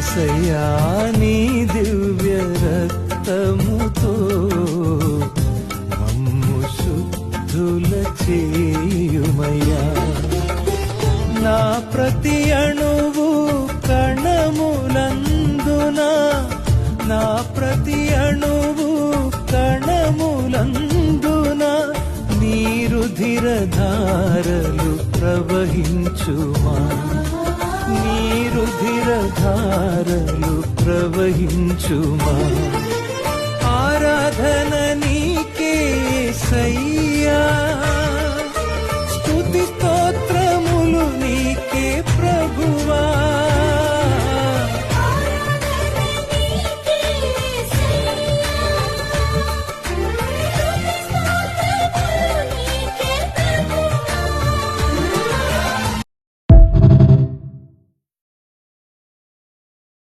యేసయ్యా నీ దివ్య రక్తముతో మమ్ము శుద్ధుల చేయుమయ్యా. నా ప్రతి అణువు కణములందున, నా ప్రతి అణువు కణములందున నీ రుధిరధారలు ప్రవహించుమా, నీ రుధిరధారలు ప్రవహించుమా. ఆరాధన నీకే యేసయ్యా, స్తుతి స్తోత్రములు